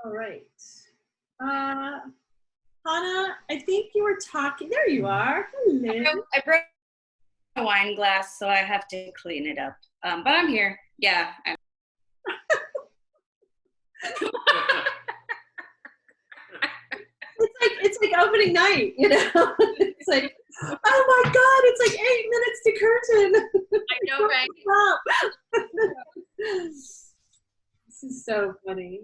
All right. Hannah, I think you were talking. There you are. Hello. I broke a wine glass, so I have to clean it up. But I'm here. Yeah. It's like opening night, you know? It's like, oh my God, it's like 8 minutes to curtain. I know, right? This is so funny.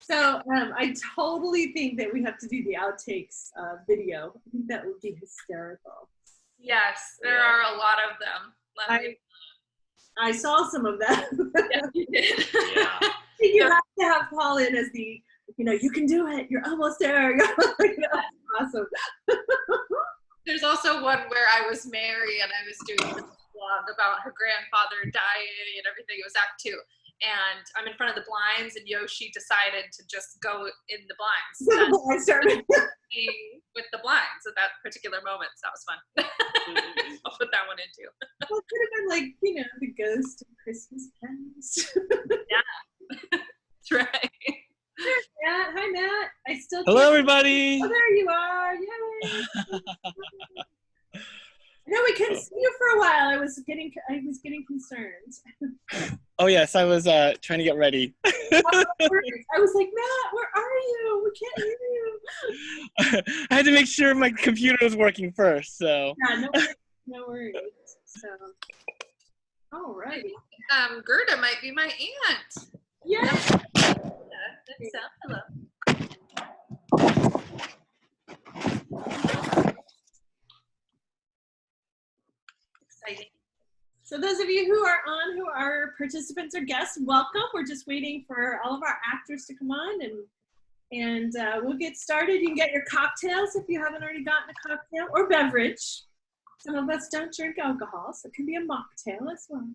So I totally think that we have to do the outtakes video. I think that would be hysterical. Yes, there are a lot of them. I saw some of them. Yeah, you did. Yeah. You have to have Paul in as the, you can do it. You're almost there. Awesome. There's also one where I was Mary and I was doing this vlog about her grandfather dying and everything. It was Act 2. And I'm in front of the blinds and Yoshi decided to just go in the blinds. With the blinds at that particular moment. So that was fun. I'll put that one in too. Well, it could have been like, the ghost of Christmas past. Yeah. That's right. There's Matt. Hi, Matt. Hello, everybody. Oh, there you are. Yay. No, we couldn't see you for a while. I was getting concerned. Oh yes, I was trying to get ready. I was like, Matt, where are you? We can't hear you. I had to make sure my computer was working first, so. Yeah, no worries. So, all righty. Gerda might be my aunt. Yes. Hello. Exciting. So those of you who are participants or guests, welcome. We're just waiting for all of our actors to come on and we'll get started. You can get your cocktails if you haven't already gotten a cocktail or beverage. Some of us don't drink alcohol, so it can be a mocktail as well.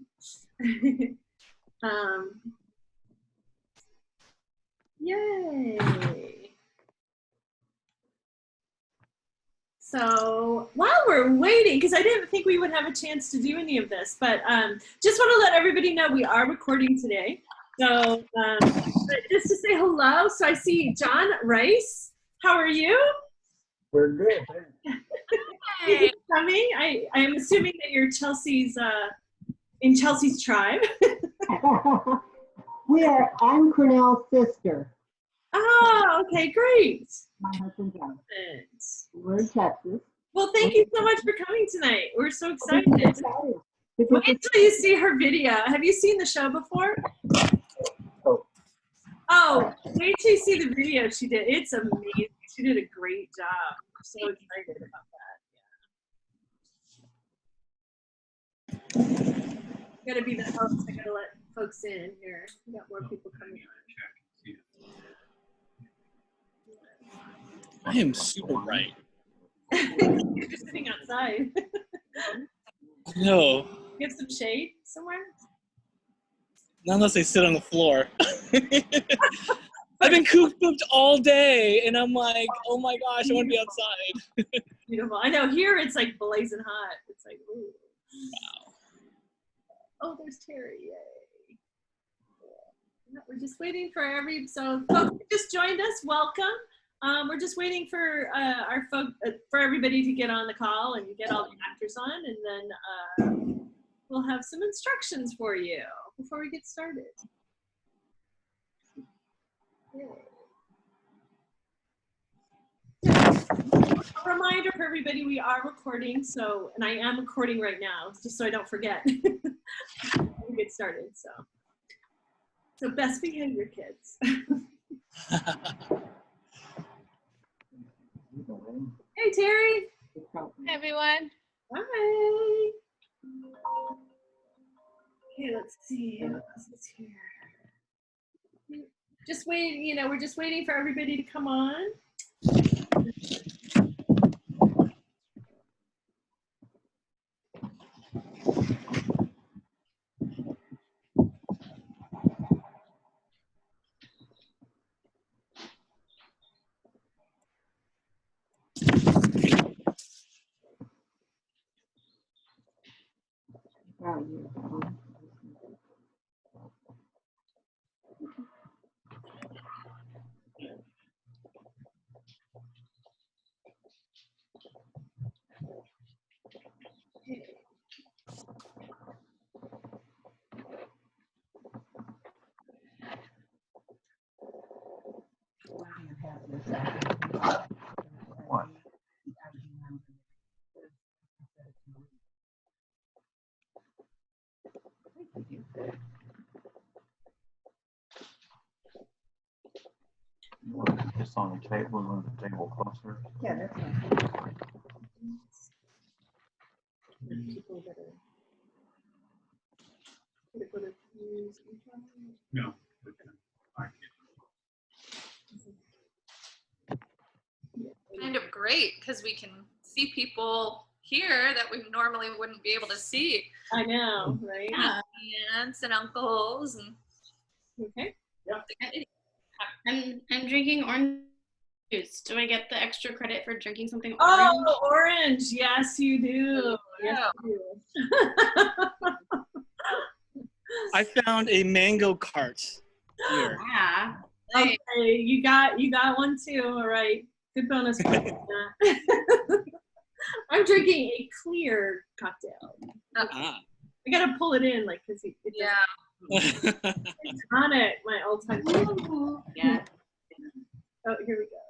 Yay. So while we're waiting, because I didn't think we would have a chance to do any of this, but just want to let everybody know we are recording today. So just to say hello, so I see John Rice. How are you? We're good. Thank you for coming. I'm assuming that you're Chelsea's, in Chelsea's tribe. I'm Cornell's sister. Oh, okay, great. My husband John. We're in Texas. Well, thank you so much for coming tonight. We're so excited. Wait till you see her video. Have you seen the show before? Oh, wait till you see the video she did. It's amazing. She did a great job. I'm so excited about that. Yeah. Gotta be the host. I gotta let folks in here. We got more people coming on. I am super bright. You're just sitting outside. No. You have some shade somewhere? Not unless I sit on the floor. I've been cooped all day, and I'm like, oh my gosh, I want to be outside. Beautiful. I know here it's like blazing hot. It's like, ooh. Wow. Oh, there's Terry. Yay. Yeah, we're just waiting for so folks who just joined us, welcome. We're just waiting for for everybody to get on the call and get all the actors on, and then we'll have some instructions for you before we get started. A reminder for everybody, we are recording, and I am recording right now, just so I don't forget. We'll get started, so best behavior, kids. Hey, Terry. Hey, everyone. Hi. Okay, let's see. What else is here? Just wait, we're just waiting for everybody to come on. Oh, yeah. What? Just on the table, move the table closer. Yeah, that's fine. People that are use each other. No. Kind of great because we can see people here that we normally wouldn't be able to see. I know, right? Yeah. Aunts and uncles and Okay. I'm drinking orange juice. Do I get the extra credit for drinking something orange? Oh, orange. Yes, you do. Yes, Yeah. you do. I found a mango cart here. Yeah. Okay, you got one too. All right. Good bonus. I'm drinking a clear cocktail. Ah. I gotta pull it in, like, cause it yeah. it's on it. My all-time. Yeah. Oh, here we go.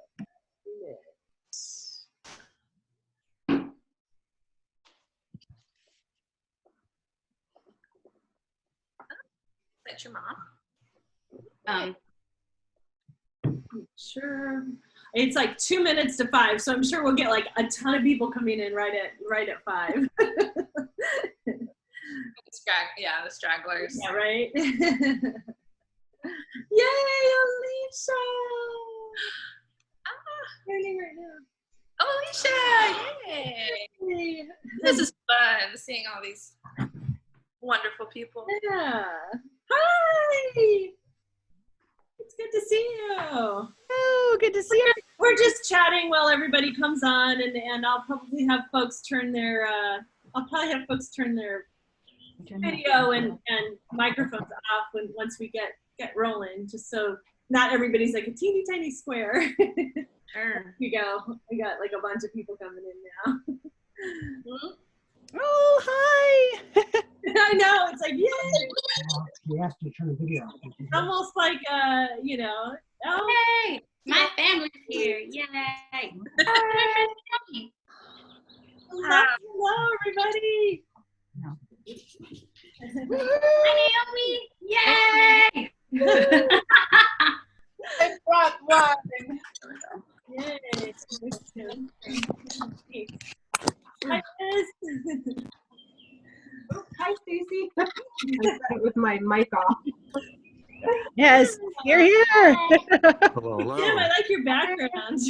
That's your mom. Sure. It's like 2 minutes to 5, so I'm sure we'll get like a ton of people coming in right at 5. The stragglers. Yeah, right. Yay, Alicia! Learning right now. Oh, Alicia! Yay! Yay. This is fun, seeing all these wonderful people. Yeah. Hi. It's good to see you. Oh, good to see you. We're just chatting while everybody comes on, and I'll probably have folks turn their video and microphones off once we get rolling, just so not everybody's like a teeny tiny square. Sure. We got like a bunch of people coming in now. Oh, hi. I know, it's like, yay. We asked you to turn the video off. It's almost like oh, Yay! My family's here. Yay! hello everybody. Hi, Naomi! Yay! I brought one. Yay. Hi, Liz. Hi, Stacy. I said it with my mic off. Yes, you're here. Hello, hello. Tim, I like your background.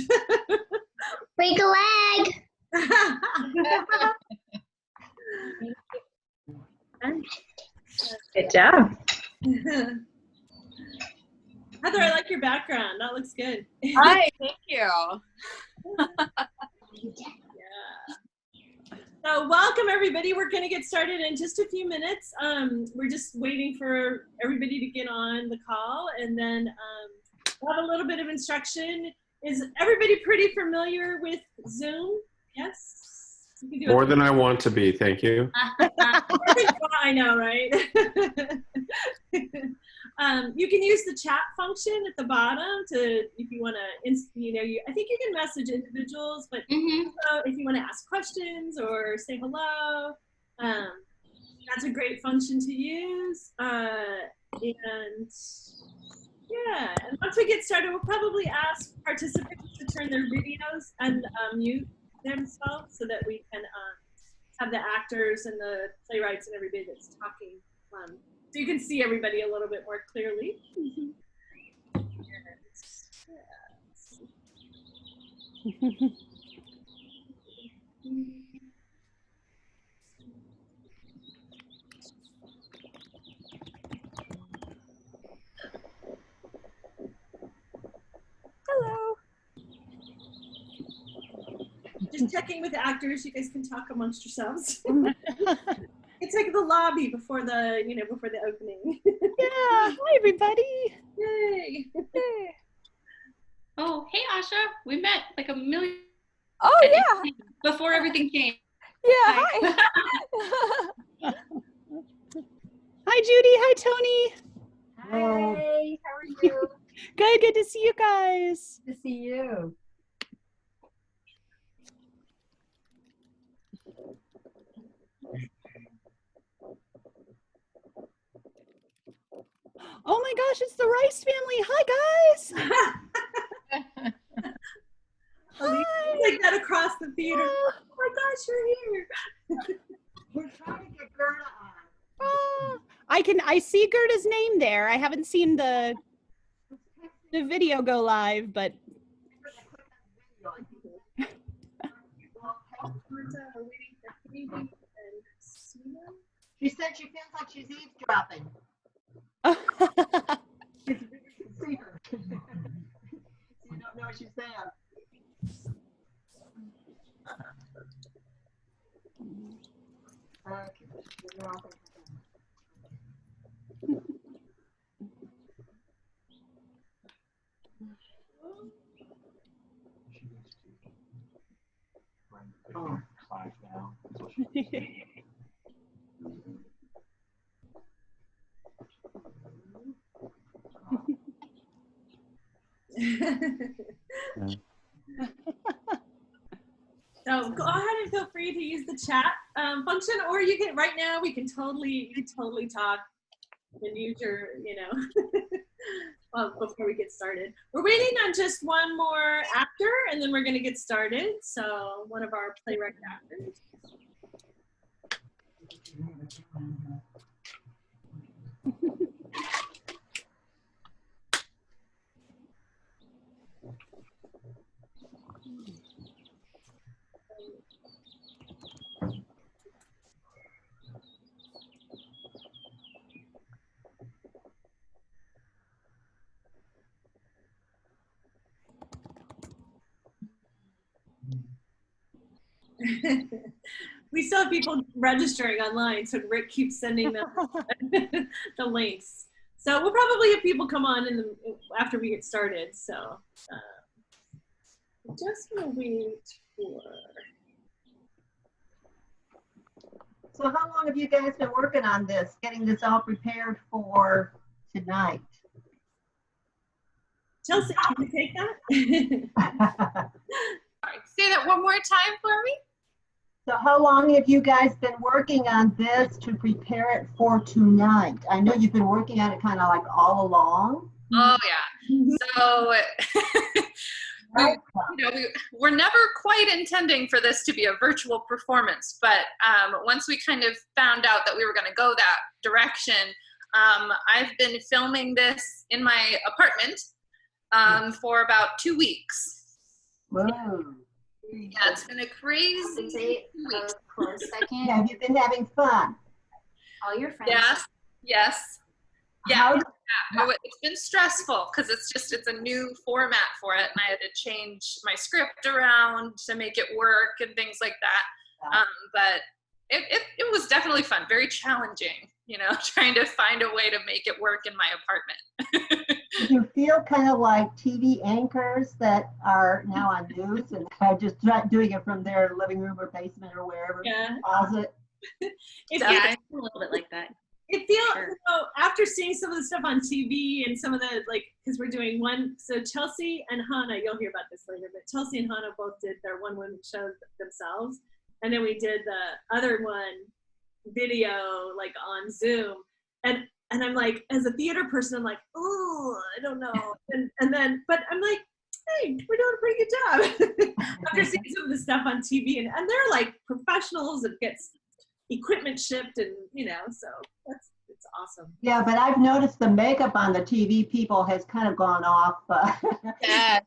Break a leg. Good job. Heather, I like your background. That looks good. Hi, thank you. Yeah. So welcome everybody. We're going to get started in just a few minutes. We're just waiting for everybody to get on the call, and then we'll have a little bit of instruction. Is everybody pretty familiar with Zoom? Yes? You can do More than I want to be, thank you. I know, right? You can use the chat function at the bottom if you want to, I think you can message individuals, but if you want to ask questions or say hello, that's a great function to use. And yeah, and once we get started, we'll probably ask participants to turn their videos and mute themselves so that we can have the actors and the playwrights and everybody that's talking so you can see everybody a little bit more clearly. Hello. Just checking with the actors. You guys can talk amongst yourselves. It's like the lobby before the before the opening. Yeah. Hi, everybody. Yay! Oh, hey, Asha. We met like a million Oh yeah. before everything changed. Yeah. Hi. Hi, Judy. Hi, Tony. Hey, how are you? Good to see you guys. Good to see you. Oh my gosh, it's the Rice family. Hi, guys. Hi. Take that across the theater. Oh. Oh my gosh, you're here. We're trying to get Gerda on. Oh, I see Gerda's name there. I haven't seen the video go live, but She said she feels like she's eavesdropping. You can see her. You don't know she's there. Okay. Oh. Class now. So she- So go ahead and feel free to use the chat function, or you can right now. We can totally talk and use your well, before we get started. We're waiting on just one more actor, and then we're going to get started. So one of our playwright actors. We still have people registering online, so Rick keeps sending them the links. So we'll probably have people come on after we get started. So just gonna wait for. So how long have you guys been working on this, getting this all prepared for tonight? Chelsea, can you take that? Sorry, say that one more time for me. So how long have you guys been working on this to prepare it for tonight? I know you've been working on it kind of like all along. Oh yeah. So we're never quite intending for this to be a virtual performance, but once we kind of found out that we were going to go that direction, I've been filming this in my apartment for about 2 weeks. Whoa. Yeah, it's been a crazy 2 weeks. Have you been having fun? All your friends. Yes. Yeah. It's been stressful because it's a new format for it, and I had to change my script around to make it work and things like that. But it was definitely fun, very challenging, trying to find a way to make it work in my apartment. Do you feel kind of like TV anchors that are now on news and are just doing it from their living room or basement or wherever? Yeah. Closet? Yeah, I feel a little bit like that. It feels, after seeing some of the stuff on TV and some of the, because we're doing so Chelsea and Hannah, you'll hear about this later, but Chelsea and Hannah both did their one woman show themselves. And then we did the other one video, on Zoom. And I'm like, as a theater person, I'm like, oh, I don't know. And then, but I'm like, hey, we're doing a pretty good job. After seeing some of the stuff on TV, and they're like professionals and gets equipment shipped, and so it's awesome. Yeah, but I've noticed the makeup on the TV people has kind of gone off. Yeah,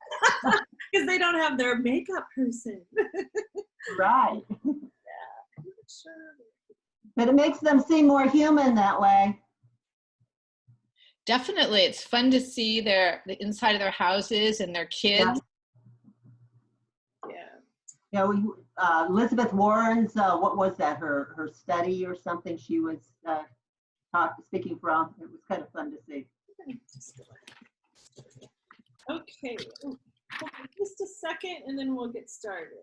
because they don't have their makeup person. Right. Yeah, sure. But it makes them seem more human that way. Definitely, it's fun to see the inside of their houses and their kids. Yeah. Elizabeth Warren's, what was that, her study or something she was speaking from. It was kind of fun to see. Okay, just a second and then we'll get started.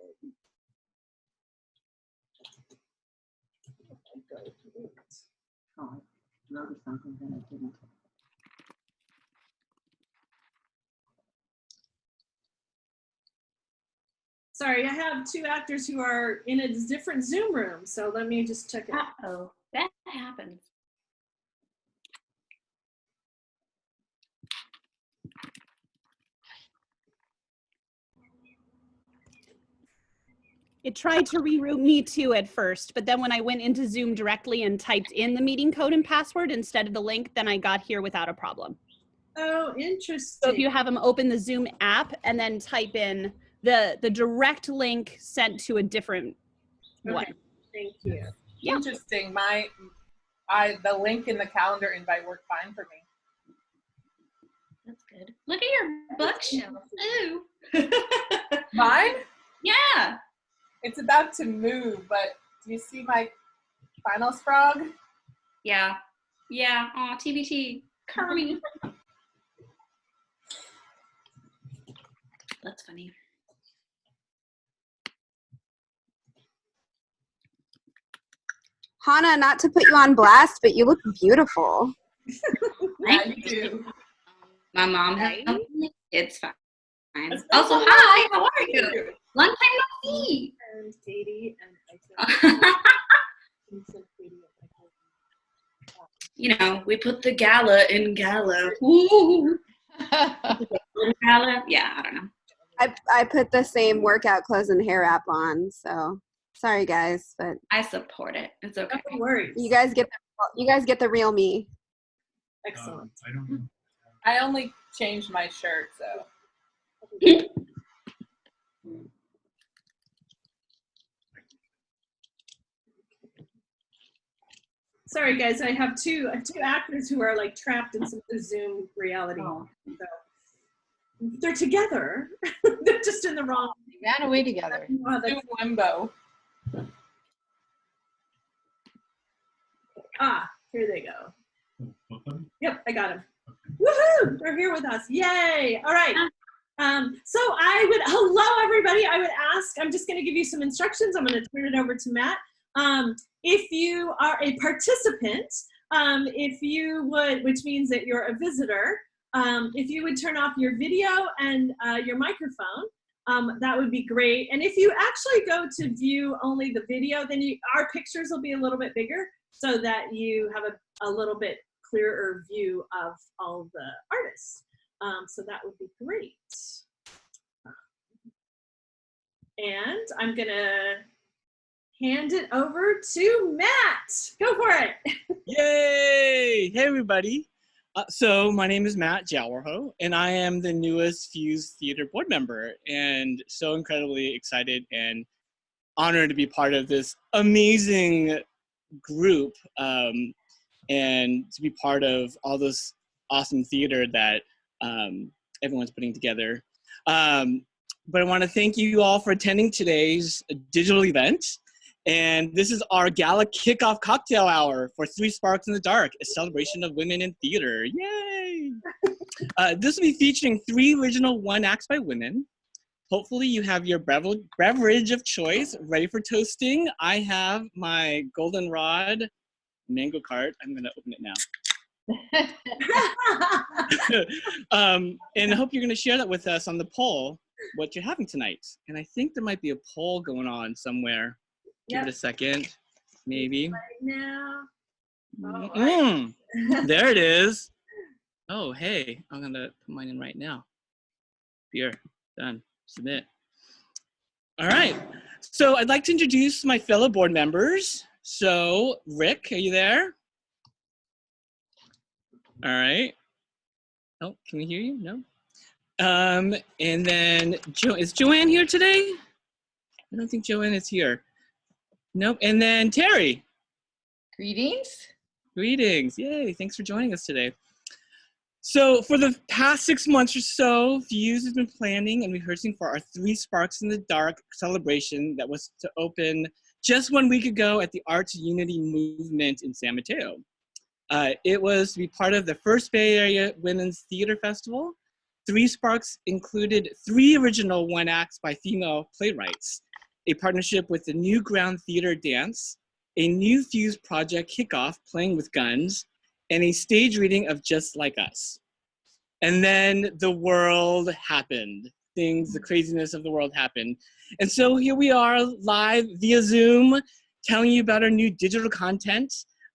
Oh, I noticed something that I didn't. Sorry, I have two actors who are in a different Zoom room, so let me just check it out. Uh-oh, that happens. It tried to reroute me too at first, but then when I went into Zoom directly and typed in the meeting code and password instead of the link, then I got here without a problem. Oh, interesting. So if you have them open the Zoom app and then type in the direct link sent to a different one. Thank you. Yeah. Interesting. The link in the calendar invite worked fine for me. That's good. Look at your bookshelf. Ooh. Mine? Yeah. It's about to move, but do you see my finals frog? Yeah. Yeah. Aw, TBT. Kermie. That's funny. Hannah, not to put you on blast, but you look beautiful. Yeah, you do. My mom has something. It's fine. Also, hi, how are you? Long time no see. And Katie You know, we put the gala in gala. Ooh. Gala? Yeah, I don't know. I put the same workout clothes and hair wrap on, so sorry guys, but I support it. It's okay. No worries. you guys get the real me. Excellent. I don't know. I only changed my shirt, so. Sorry guys, I have two actors who are like trapped in some Zoom reality. So they're together. They're just in the wrong. They ran away together. Zoom limbo. Ah, here they go. Yep, I got them. Woohoo! They're here with us. Yay! All right. So hello everybody. I would ask, I'm just going to give you some instructions. I'm going to turn it over to Matt. If you are a participant, if you would, which means that you're a visitor, if you would turn off your video and your microphone, that would be great. And if you actually go to view only the video, then our pictures will be a little bit bigger so that you have a little bit clearer view of all the artists. So that would be great. And I'm gonna hand it over to Matt. Go for it. Yay! Hey everybody. So my name is Matt Jalwarho, and I am the newest Fuse Theater board member, and so incredibly excited and honored to be part of this amazing group, and to be part of all this awesome theater that everyone's putting together. But I want to thank you all for attending today's digital event. And this is our gala kickoff cocktail hour for 3 Sparks in the Dark, a celebration of women in theater. Yay! This will be featuring 3 original one-acts by women. Hopefully you have your beverage of choice ready for toasting. I have my goldenrod mango cart. I'm going to open it now. And I hope you're going to share that with us on the poll, what you're having tonight. And I think there might be a poll going on somewhere. Give it a second, maybe. Right now. There it is. Oh, hey, I'm going to put mine in right now. Here, done, submit. All right, so I'd like to introduce my fellow board members. So, Rick, are you there? All right. Oh, can we hear you? No. And then, is Joanne here today? I don't think Joanne is here. Nope. And then Terry. Greetings. Greetings. Yay. Thanks for joining us today. So for the past 6 months or so, Fuse has been planning and rehearsing for our 3 Sparks in the Dark celebration that was to open just 1 week ago at the Arts Unity Movement in San Mateo. It was to be part of the first Bay Area Women's Theater Festival. 3 Sparks included 3 original one-acts by female playwrights, a partnership with the New Ground Theater Dance, a new Fuse project Kickoff, Playing with Guns, and a stage reading of Just Like Us. And then the world happened. The craziness of the world happened. And so here we are live via Zoom, telling you about our new digital content.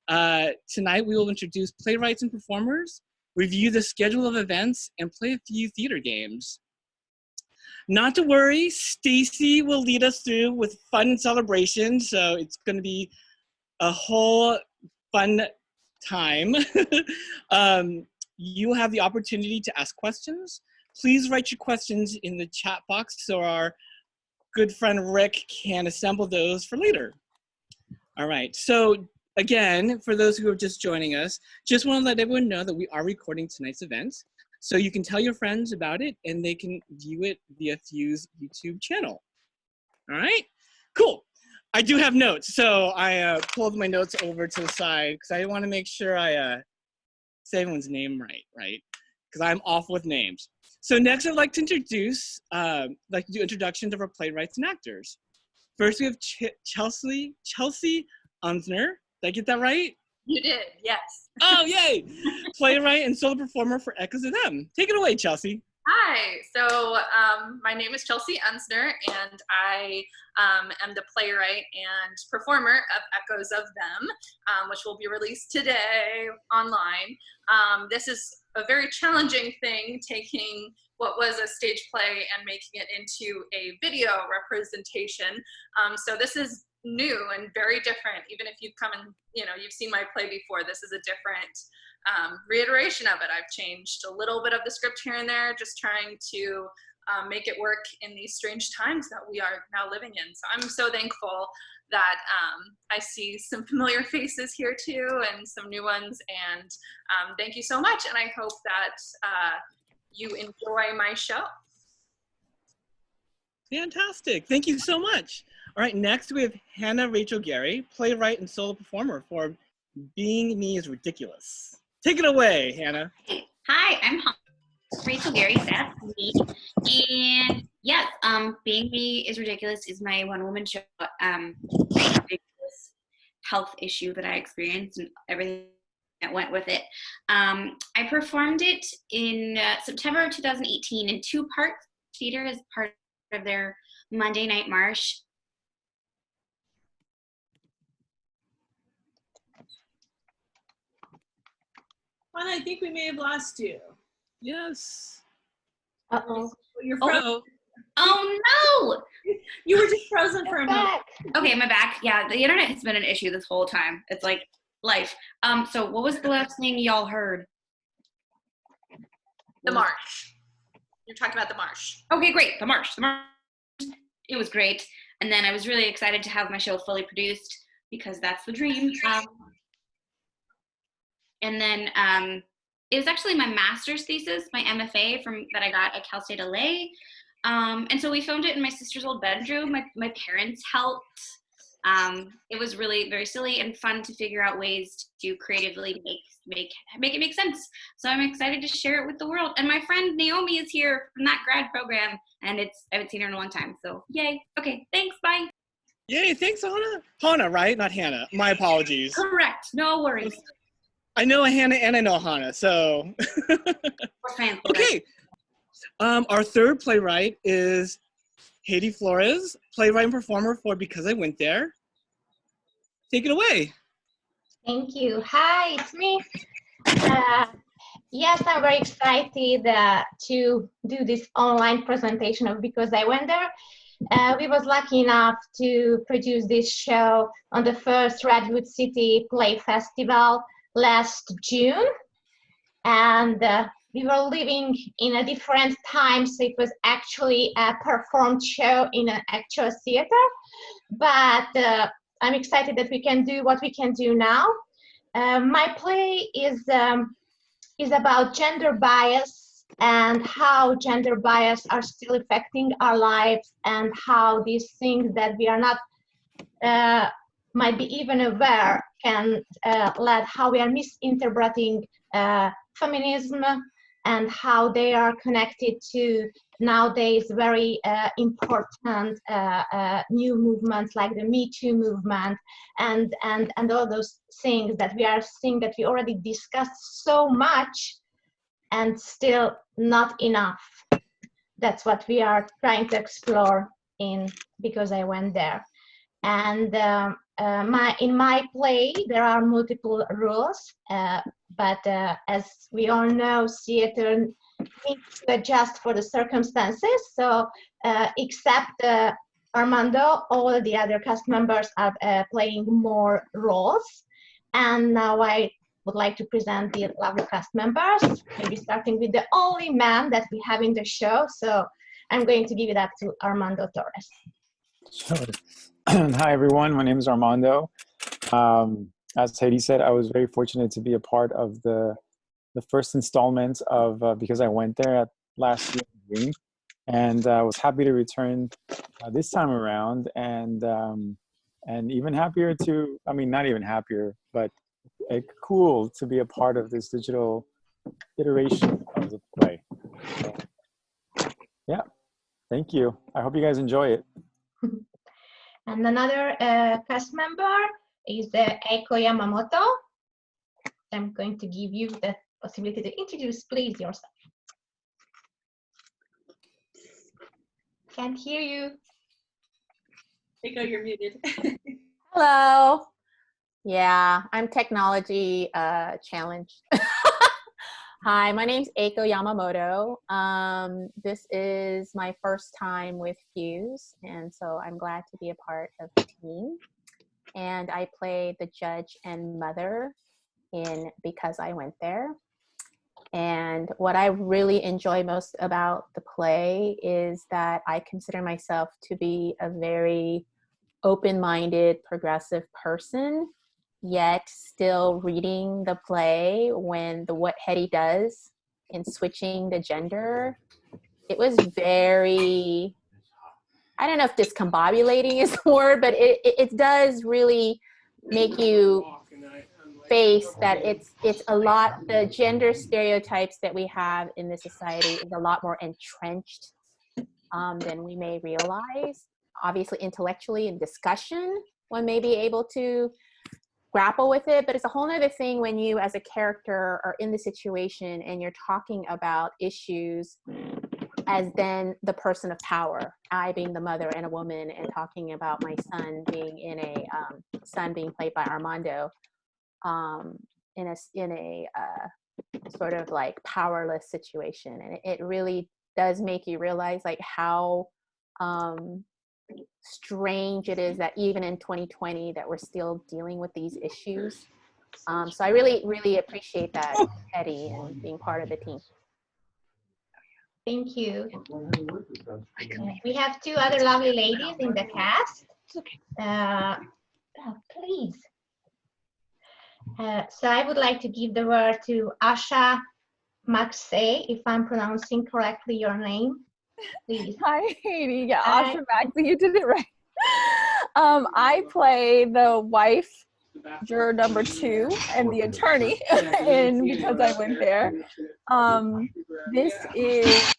Tonight we will introduce playwrights and performers, review the schedule of events, and play a few theater games. Not to worry, Stacy will lead us through with fun and celebration, so it's gonna be a whole fun time. You will have the opportunity to ask questions. Please write your questions in the chat box so our good friend Rick can assemble those for later. All right, so again, for those who are just joining us, just want to let everyone know that we are recording tonight's event. So you can tell your friends about it and they can view it via Fuse YouTube channel. All right, cool. I do have notes, so I pulled my notes over to the side because I want to make sure I say everyone's name right? Because I'm awful with names. So next I'd like to introduce, do introductions of our playwrights and actors. First we have Chelsea Unsner. Did I get that right? You did, yes. Oh, yay! Playwright and solo performer for Echoes of Them. Take it away, Chelsea. Hi, so my name is Chelsea Unsner, and I am the playwright and performer of Echoes of Them, which will be released today online. This is a very challenging thing, taking what was a stage play and making it into a video representation. So this is new and very different. Even if you've come and you've seen my play before, this is a different reiteration of it. I've changed a little bit of the script here and there, just trying to make it work in these strange times that we are now living in. So I'm so thankful that I see some familiar faces here too and some new ones, and thank you so much, and I hope that you enjoy my show. Fantastic, thank you so much. All right, next we have Hannah Rachel Gary, playwright and solo performer for Being Me is Ridiculous. Take it away, Hannah. Hi, I'm Rachel Gary, that's me. And yes, Being Me is Ridiculous is my one-woman show. Ridiculous health issue that I experienced and everything that went with it. I performed it in September of 2018 in 2 parts. Theater as part of their Monday Night March. Anna, I think we may have lost you. Yes. Uh-oh. You're frozen. Oh no! You were just frozen for a minute. Okay, am I back? Yeah, the internet has been an issue this whole time. It's like life. So what was the last thing y'all heard? The march. You're talking about the march. Okay, great. The march. It was great. And then I was really excited to have my show fully produced because that's the dream. And then it was actually my master's thesis, my MFA that I got at Cal State LA. And so we filmed it in my sister's old bedroom. My parents helped. It was really very silly and fun to figure out ways to creatively make it make sense. So I'm excited to share it with the world. And my friend Naomi is here from that grad program, and I haven't seen her in a long time. So yay. Okay, thanks. Bye. Yay, thanks, Hannah. Hannah, right? Not Hannah. My apologies. Correct. No worries. I know a Hannah and I know a Hannah, so. Okay. Our third playwright is Kati Flores, playwright and performer for Because I Went There. Take it away. Thank you. Hi, it's me. Yes, I'm very excited to do this online presentation of Because I Went There. We was lucky enough to produce this show on the first Redwood City Play Festival last June, and we were living in a different time, so it was actually a performed show in an actual theater, but I'm excited that we can do what we can do now. My play is is about gender bias and how gender bias are still affecting our lives, and how these things that we are not might be even aware can lead how we are misinterpreting feminism, and how they are connected to nowadays very important new movements like the Me Too movement, and all those things that we are seeing that we already discussed so much and still not enough. That's what we are trying to explore in Because I Went There. And in my play, there are multiple rules, but as we all know, theater needs to adjust for the circumstances. So except Armando, all the other cast members are playing more roles. And now I would like to present the lovely cast members, maybe starting with the only man that we have in the show. So I'm going to give it up to Armando Torres. Sure. Hi, everyone. My name is Armando. As Heidi said, I was very fortunate to be a part of the first installment of Because I Went There at last year in June. And I was happy to return this time around, and even happier to, I mean, not even happier, but cool to be a part of this digital iteration of the play. So, yeah, thank you. I hope you guys enjoy it. And another cast member is Eiko Yamamoto. I'm going to give you the possibility to introduce, please, yourself. Can't hear you. Eiko, you're muted. Hello. Yeah, I'm technology challenged. Hi, my name's Eiko Yamamoto. This is my first time with Fuse, and so I'm glad to be a part of the team. And I play the judge and mother in Because I Went There. And what I really enjoy most about the play is that I consider myself to be a very open-minded, progressive person, yet still reading the play when what Hetty does in switching the gender, it was very, I don't know if discombobulating is the word, but it does really make you face that it's a lot, the gender stereotypes that we have in this society is a lot more entrenched than we may realize. Obviously, intellectually in discussion, one may be able to grapple with it, but it's a whole other thing when you as a character are in the situation and you're talking about issues as then the person of power, I being the mother and a woman, and talking about my son being in a son being played by Armando in a sort of like powerless situation. And it really does make you realize like how strange it is that even in 2020 that we're still dealing with these issues. So I really, really appreciate that, Eddie, and being part of the team. Thank you. We have two other lovely ladies in the cast. Please. So I would like to give the word to Asha Maxey, if I'm pronouncing correctly your name. Please. Hi, Heidi. Yeah, Asha Maxey, you did it right. I play the wife, juror number 2, and the attorney in Because I Went There. This is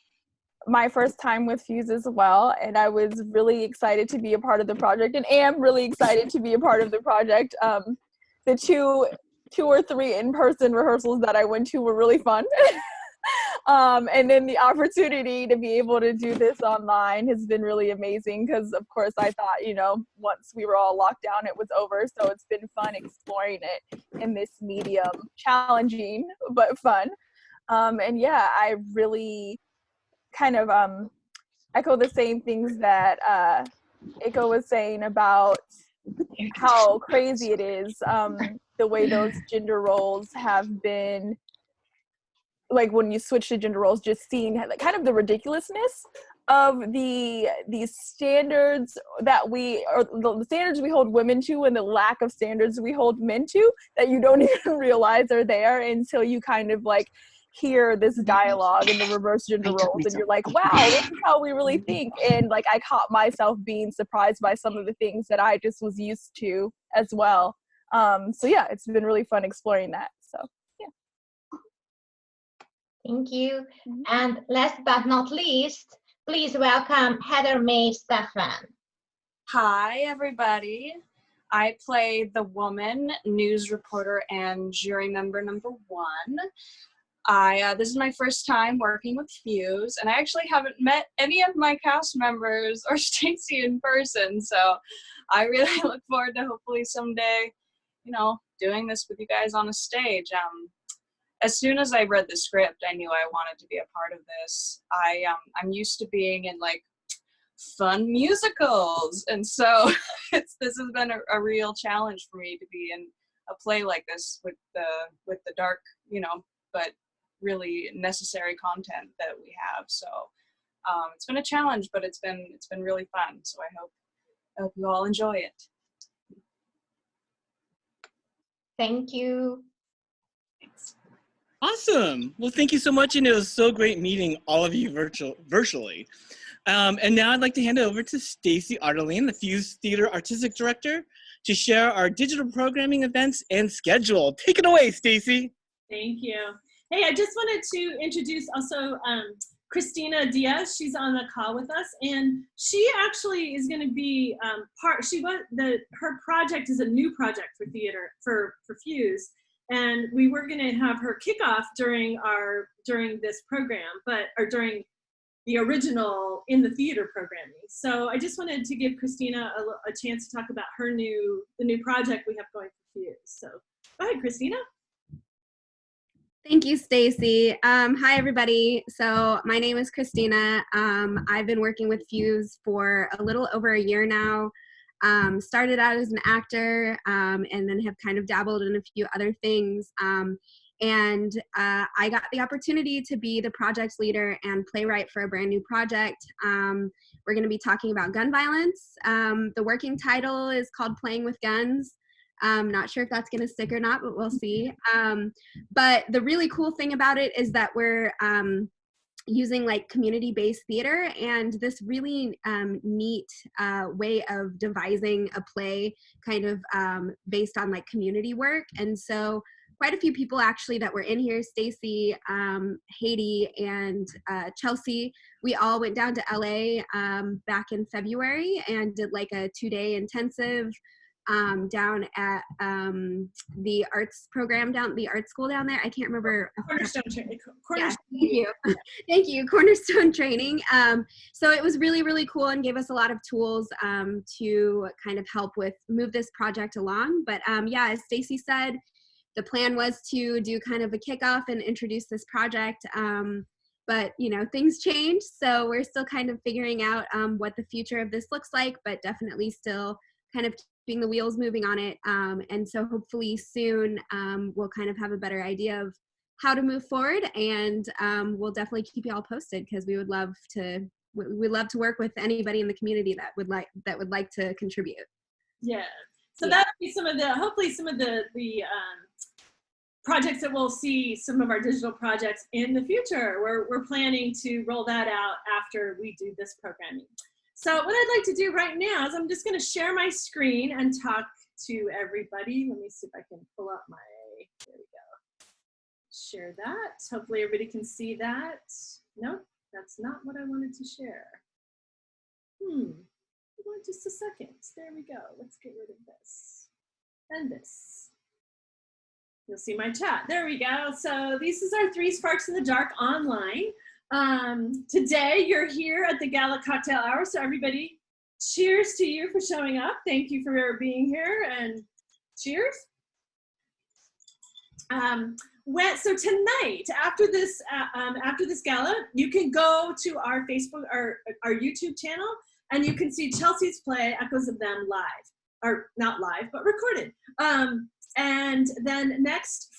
my first time with Fuse as well, and I was really excited to be a part of the project, and am really excited to be a part of the project. The two or three in-person rehearsals that I went to were really fun. And then the opportunity to be able to do this online has been really amazing, because of course I thought, you know, once we were all locked down it was over, so it's been fun exploring it in this medium. Challenging but fun. And yeah, I really kind of echo the same things that Eiko was saying about how crazy it is, the way those gender roles have been, like when you switch to gender roles, just seeing kind of the ridiculousness of the standards that or the standards we hold women to and the lack of standards we hold men to that you don't even realize are there until you kind of like hear this dialogue in the reverse gender roles, and you're like, wow, this is how we really think. And like I caught myself being surprised by some of the things that I just was used to as well. So yeah, it's been really fun exploring that. So yeah. Thank you. And last but not least, please welcome Heather May Stefan. Hi, everybody. I play the woman, news reporter, and jury member number 1. This is my first time working with Fuse, and I actually haven't met any of my cast members or Stacy in person, so I really look forward to hopefully someday, doing this with you guys on a stage. As soon as I read the script, I knew I wanted to be a part of this. I'm used to being in like fun musicals, and so this has been a real challenge for me to be in a play like this with the dark, but really necessary content that we have. So it's been a challenge, but it's been really fun. So I hope you all enjoy it. Thank you. Thanks. Awesome. Well, thank you so much, and it was so great meeting all of you virtually. And now I'd like to hand it over to Stacy Ardeline, the Fuse Theater Artistic Director, to share our digital programming events and schedule. Take it away, Stacy. Thank you. Hey, I just wanted to introduce also Christina Diaz. She's on the call with us, and she actually is going to be her project is a new project for theater for Fuse, and we were going to have her kickoff during this program, or during the original in the theater programming. So I just wanted to give Christina a chance to talk about the new project we have going for Fuse. So go ahead, Christina. Thank you, Stacy. Hi, everybody. So my name is Christina. I've been working with Fuse for a little over a year now. Started out as an actor and then have kind of dabbled in a few other things. And I got the opportunity to be the project leader and playwright for a brand new project. We're going to be talking about gun violence. The working title is called Playing with Guns. Not sure if that's going to stick or not, but we'll see. But the really cool thing about it is that we're using like community-based theater, and this really neat way of devising a play kind of based on like community work. And so quite a few people actually that were in here, Stacy, Haiti, and Chelsea, we all went down to LA back in February and did like a 2-day intensive down at the arts program the art school down there. I can't remember. Cornerstone training. Yeah, thank you. Thank you. Cornerstone training. So it was really, really cool and gave us a lot of tools to kind of help move this project along. But yeah, as Stacy said, the plan was to do kind of a kickoff and introduce this project. But things change, so we're still kind of figuring out what the future of this looks like, but definitely still kind of keeping the wheels moving on it. And so hopefully soon we'll kind of have a better idea of how to move forward, and we'll definitely keep you all posted, because we'd love to work with anybody in the community that would like to contribute. Yeah. So that'll be hopefully some of the projects that we'll see, some of our digital projects in the future. We're planning to roll that out after we do this programming. So what I'd like to do right now is I'm just going to share my screen and talk to everybody. Let me see if I can pull up there we go. Share that. Hopefully everybody can see that. Nope, that's not what I wanted to share. Just a second. There we go. Let's get rid of this and this. You'll see my chat. There we go. So this is our 3 Sparks in the Dark online. Today you're here at the Gala Cocktail Hour. So everybody, cheers to you for showing up. Thank you for being here, and cheers. So tonight, after this gala, you can go to our Facebook or our YouTube channel, and you can see Chelsea's play, Echoes of Them, live. Or not live, but recorded. And then next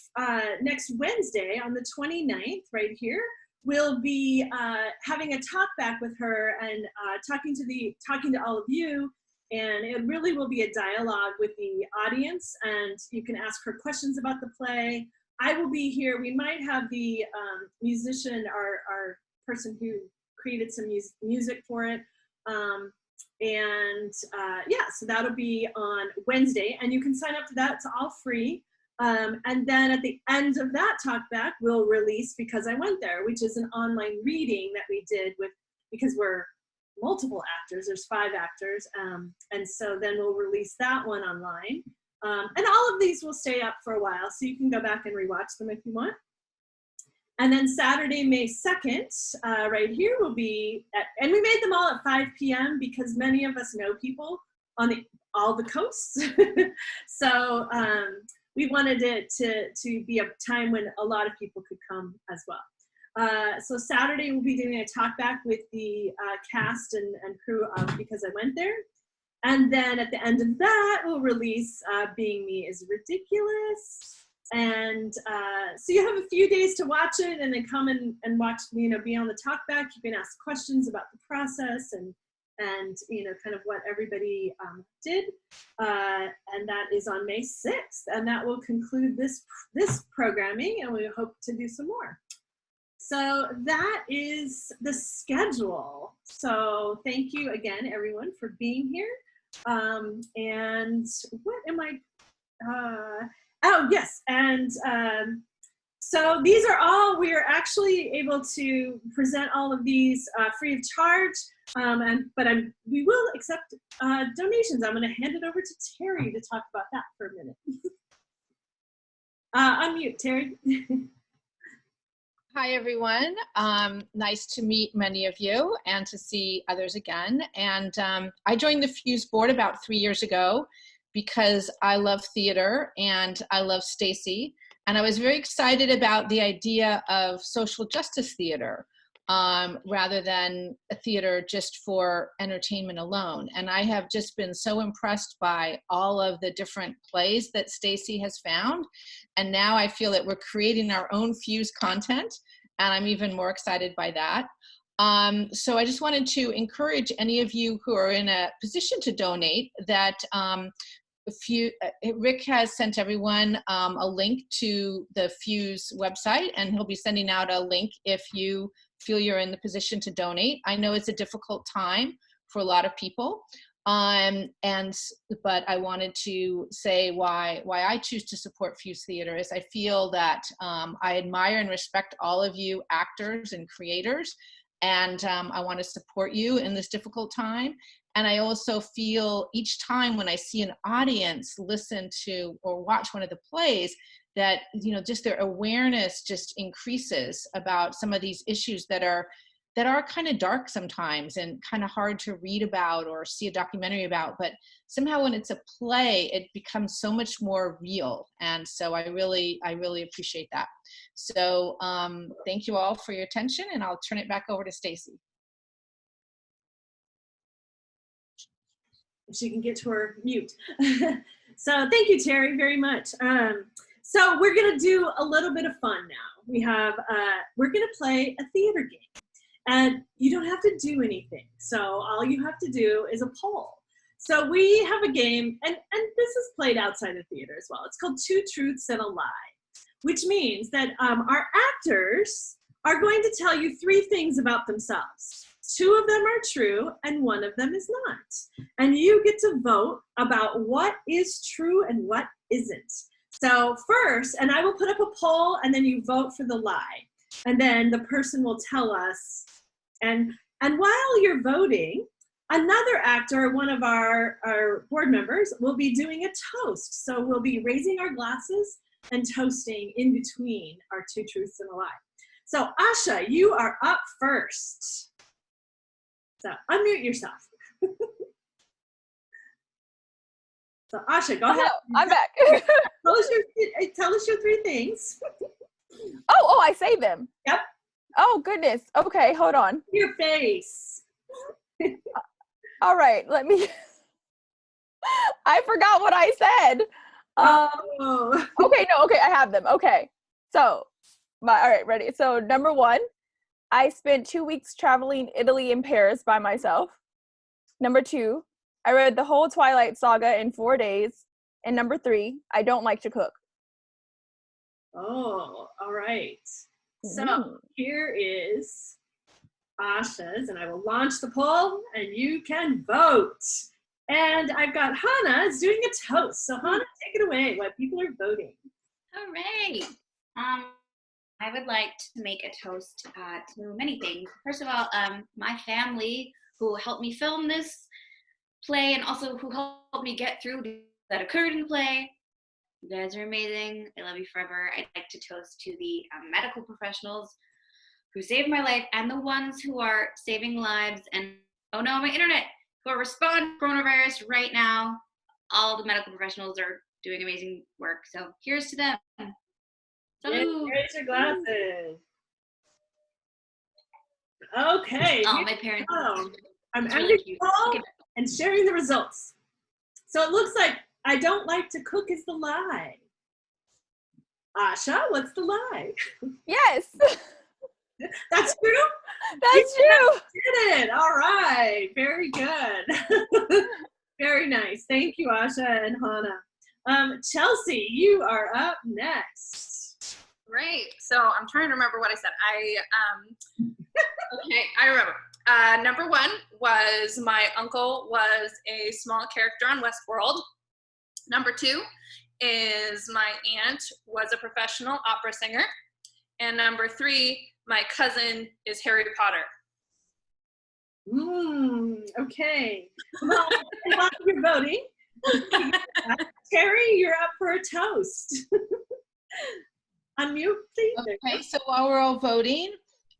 Wednesday on the 29th, right here, we'll be having a talk back with her and talking to all of you. And it really will be a dialogue with the audience, and you can ask her questions about the play. I will be here. We might have the musician, our person who created some music for it. Yeah, so that'll be on Wednesday, and you can sign up for that. It's all free. And then at the end of that talkback, we'll release Because I Went There, which is an online reading that we did because we're multiple actors, there's 5 actors. And so then we'll release that one online. And all of these will stay up for a while, so you can go back and rewatch them if you want. And then Saturday, May 2nd, right here will be, and we made them all at 5 p.m. because many of us know people on all the coasts. So we wanted it to be a time when a lot of people could come as well. So Saturday we'll be doing a talk back with the cast and crew of Because I Went There. And then at the end of that, we'll release Being Me is Ridiculous. And so you have a few days to watch it and then come and watch, be on the talk back. You can ask questions about the process and kind of what everybody did. And that is on May 6th. And that will conclude this programming, and we hope to do some more. So that is the schedule. So thank you again, everyone, for being here. And what am I, oh yes, and so these are all, we are actually able to present all of these free of charge, but we will accept donations. I'm gonna hand it over to Terry to talk about that for a minute. Unmute, Terry. Hi, everyone. Nice to meet many of you and to see others again. And I joined the Fuse board about 3 years ago because I love theater and I love Stacy. And I was very excited about the idea of social justice theater rather than a theater just for entertainment alone. And I have just been so impressed by all of the different plays that Stacy has found. And now I feel that we're creating our own Fuse content, and I'm even more excited by that. So I just wanted to encourage any of you who are in a position to donate that Rick has sent everyone a link to the Fuse website, and he'll be sending out a link if you feel you're in the position to donate. I know it's a difficult time for a lot of people, but I wanted to say why I choose to support Fuse Theater is I feel that I admire and respect all of you actors and creators, and I want to support you in this difficult time. And I also feel each time when I see an audience listen to or watch one of the plays that, just their awareness just increases about some of these issues that are kind of dark sometimes and kind of hard to read about or see a documentary about, but somehow when it's a play, it becomes so much more real. And so I really appreciate that. So thank you all for your attention, and I'll turn it back over to Stacy. If she can get to her mute. So thank you, Terry, very much. So we're gonna do a little bit of fun now. We're gonna play a theater game, and you don't have to do anything. So all you have to do is a poll. So we have a game, and this is played outside of theater as well. It's called Two Truths and a Lie, which means that our actors are going to tell you 3 things about themselves. 2 of them are true and 1 of them is not. And you get to vote about what is true and what isn't. So first, and I will put up a poll and then you vote for the lie. And then the person will tell us. And while you're voting, another actor, one of our board members, will be doing a toast. So we'll be raising our glasses and toasting in between our 2 truths and a lie. So Asha, you are up first. So unmute yourself. So Asha, go ahead. I'm back. Tell us your 3 things. Oh, I say them. Yep. Oh goodness. Okay, hold on. Your face. All right, let me. I forgot what I said. Okay, I have them. Okay, so all right, ready. So number 1, I spent 2 weeks traveling Italy and Paris by myself. Number 2, I read the whole Twilight Saga in 4 days. And number 3, I don't like to cook. Oh, all right. So here is Asha's, and I will launch the poll, and you can vote. And I've got Hannah is doing a toast. So Hannah, take it away while people are voting. Hooray! I would like to make a toast to many things. First of all, my family who helped me film this play and also who helped me get through that occurred in the play. You guys are amazing. I love you forever. I'd like to toast to the medical professionals who saved my life and the ones who are saving lives and, oh no, my internet, who are responding to coronavirus right now. All the medical professionals are doing amazing work. So here's to them. Raise your glasses. Okay. Oh, my parents. I'm ending the poll and sharing the results. So it looks like I don't like to cook is the lie. Asha, what's the lie? Yes. That's true? That's true. Did it. All right. Very good. Very nice. Thank you, Asha and Hannah. Chelsea, you are up next. Great. So I'm trying to remember what I said. Okay, I remember. Number 1 was my uncle was a small character on Westworld. Number 2 is my aunt was a professional opera singer. And number 3, my cousin is Harry Potter. Okay. Well, while you're voting, Terry, you're up for a toast. Unmute, please. Okay, so while we're all voting,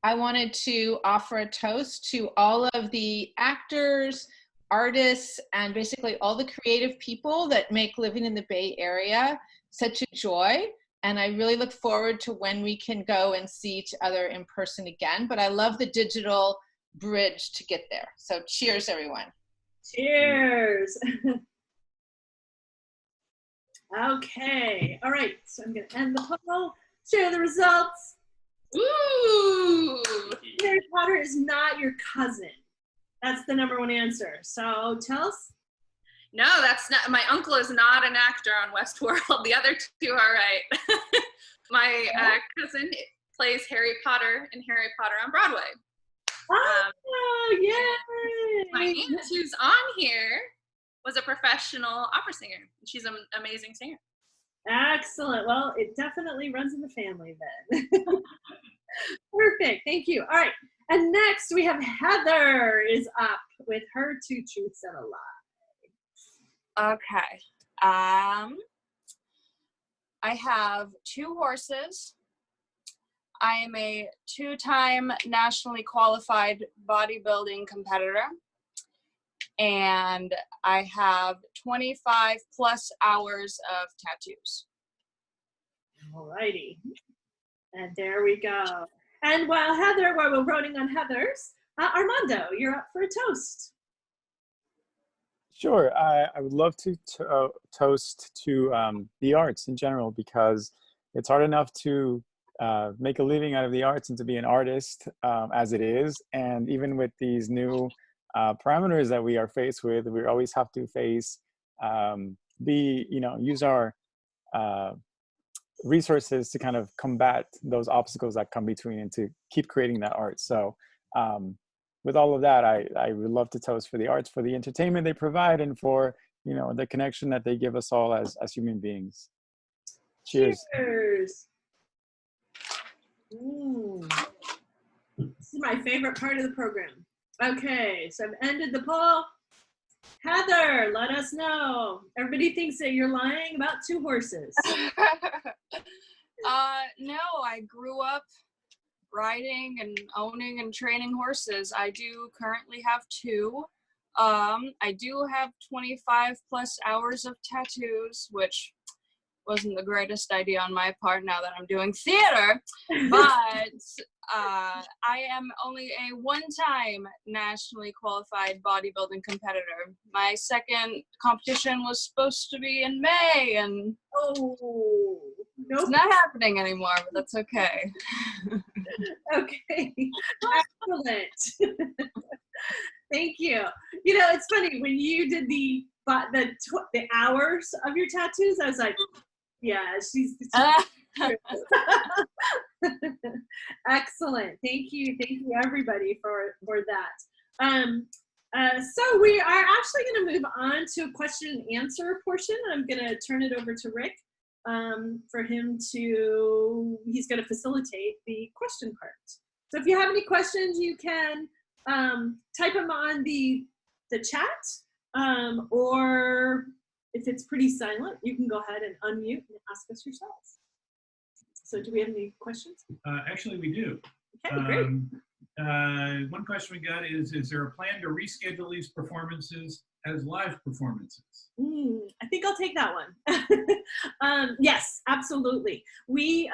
I wanted to offer a toast to all of the actors, artists, and basically all the creative people that make living in the Bay Area such a joy. And I really look forward to when we can go and see each other in person again. But I love the digital bridge to get there. So cheers, everyone. Cheers. Okay. All right. So I'm going to end the poll, share the results. Ooh. Harry Potter is not your cousin. That's the number 1 answer. So tell us. No, that's not. My uncle is not an actor on Westworld. The other 2 are right. My cousin plays Harry Potter in Harry Potter on Broadway. Oh, yay! My aunt who's on here was a professional opera singer. She's an amazing singer. Excellent. Well, it definitely runs in the family then. Perfect. Thank you. All right. And next we have Heather is up with her 2 truths and a lie. Okay. I have 2 horses. I am a 2-time nationally qualified bodybuilding competitor. And I have 25 plus hours of tattoos. All righty. And there we go. And while we're voting on Heather's, Armando, you're up for a toast. Sure. I would love to toast to the arts in general, because it's hard enough to make a living out of the arts and to be an artist as it is. And even with these new parameters that we are faced with, we always have to use our resources to kind of combat those obstacles that come between and to keep creating that art. So with all of that, I would love to toast for the arts, for the entertainment they provide, and for, the connection that they give us all as human beings. Cheers. Cheers. This is my favorite part of the program. Okay, so I've ended the poll. Heather, let us know. Everybody thinks that you're lying about 2 horses. No, I grew up riding and owning and training horses. I do currently have 2. I do have 25 plus hours of tattoos, which wasn't the greatest idea on my part now that I'm doing theater, but I am only a 1-time nationally qualified bodybuilding competitor. My second competition was supposed to be in May, and it's not happening anymore, but that's okay. Okay, excellent. Thank you. You know, it's funny when you did the hours of your tattoos. I was like, yeah, she's excellent. Thank you everybody for that. So we are actually going to move on to a question and answer portion. I'm going to turn it over to Rick for him to, he's going to facilitate the question part. So if you have any questions, you can type them on the chat, or if it's pretty silent, you can go ahead and unmute and ask us yourselves. So do we have any questions? Actually, we do. Okay, great. One question we got is there a plan to reschedule these performances as live performances? I think I'll take that one. Yes, absolutely. We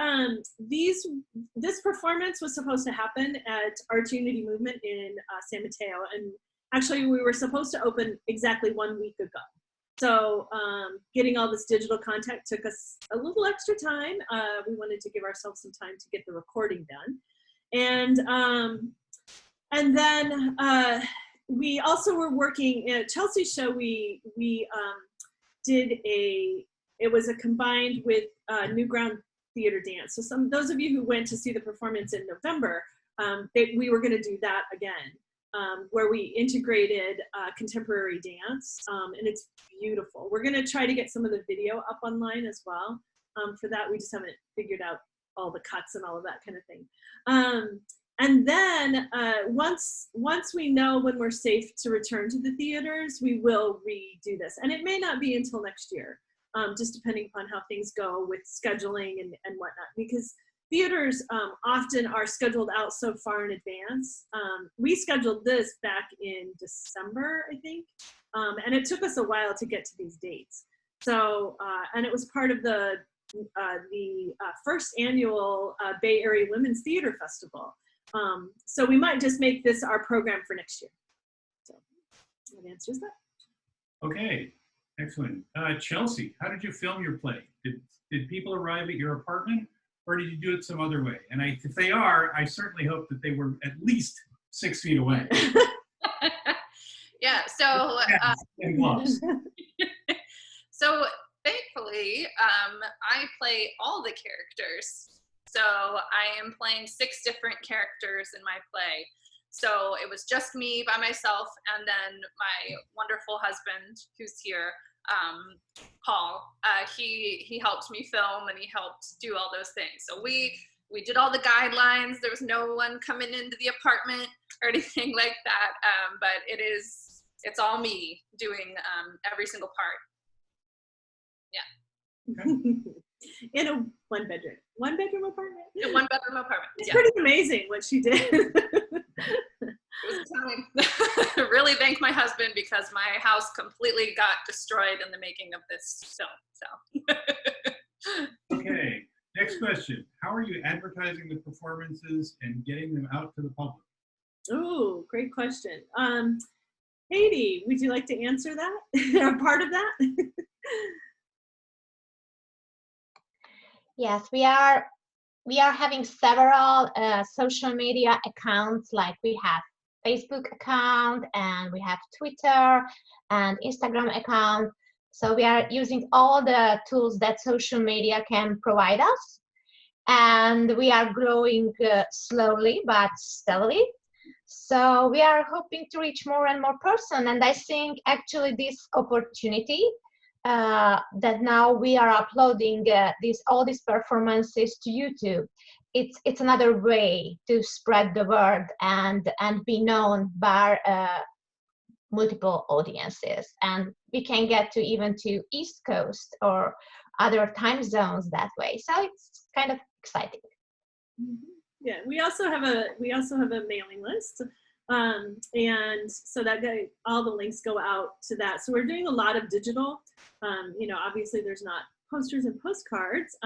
this performance was supposed to happen at Arts Unity Movement in San Mateo, and actually we were supposed to open exactly 1 week ago. So getting all this digital content took us a little extra time. We wanted to give ourselves some time to get the recording done. And then we also were working at Chelsea's show. We did it was a combined with New Ground Theater Dance. So those of you who went to see the performance in November, we were going to do that again, where we integrated contemporary dance, and it's beautiful. We're going to try to get some of the video up online as well. For that, we just haven't figured out all the cuts and all of that kind of thing. And then once we know when we're safe to return to the theaters, we will redo this. And it may not be until next year, just depending upon how things go with scheduling and whatnot, because theaters often are scheduled out so far in advance. We scheduled this back in December, I think, and it took us a while to get to these dates. So, and it was part of the first annual Bay Area Women's Theater Festival. So we might just make this our program for next year. So that answers that. Okay, excellent. Chelsea, how did you film your play? Did people arrive at your apartment, or did you do it some other way? And if they are, I certainly hope that they were at least 6 feet away. Yeah, so and gloves. so thankfully, I play all the characters. So I am playing 6 different characters in my play. So it was just me by myself, and then my wonderful husband who's here, Paul. He helped me film, and he helped do all those things. So we did all the guidelines. There was no one coming into the apartment or anything like that. But it's all me doing every single part. Yeah. Okay. In a one-bedroom apartment? In a one-bedroom apartment, It's yeah. pretty amazing what she did. It was a time. Really thank my husband, because my house completely got destroyed in the making of this film. So. Okay, next question. How are you advertising the performances and getting them out to the public? Ooh, great question. Katie, would you like to answer that? Or part of that? Yes, we are having several social media accounts. Like we have Facebook account, and we have Twitter and Instagram account. So we are using all the tools that social media can provide us, and we are growing slowly but steadily. So we are hoping to reach more and more person, and I think actually this opportunity that now we are uploading all these performances to YouTube. It's another way to spread the word and be known by multiple audiences, and we can get to even to East Coast or other time zones that way. So it's kind of exciting. Yeah, we also have a mailing list. And so that all the links go out to that. So we're doing a lot of digital. Obviously there's not posters and postcards.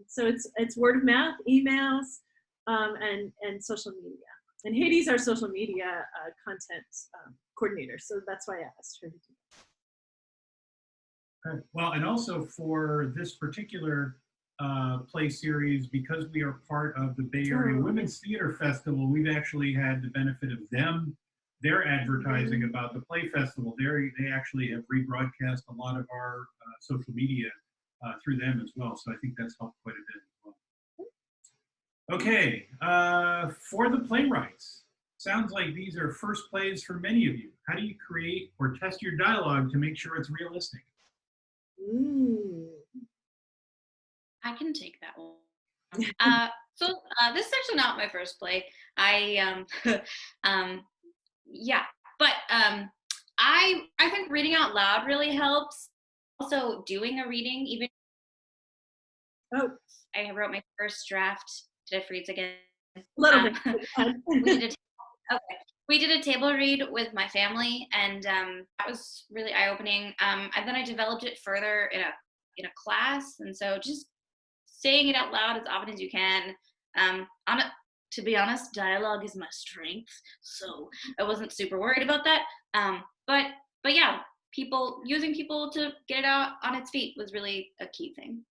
So it's word of mouth, emails, and social media. And Hades, our social media content coordinator. So that's why I asked her to do Okay. Well, and also for this particular play series, because we are part of the Bay Area Women's Theater Festival, we've actually had the benefit of their advertising about the Play Festival. They actually have rebroadcast a lot of our social media through them as well. So I think that's helped quite a bit as well. Okay, for the playwrights, sounds like these are first plays for many of you. How do you create or test your dialogue to make sure it's realistic? I can take that one. So this is actually not my first play. Yeah, but I think reading out loud really helps. Also, doing a reading, even. Oh, I wrote my first draft. Did I freeze again? Little bit. We did a table read with my family, and that was really eye-opening. And then I developed it further in a class, and so just saying it out loud as often as you can. To be honest, dialogue is my strength, so I wasn't super worried about that. But yeah, using people to get it out on its feet was really a key thing.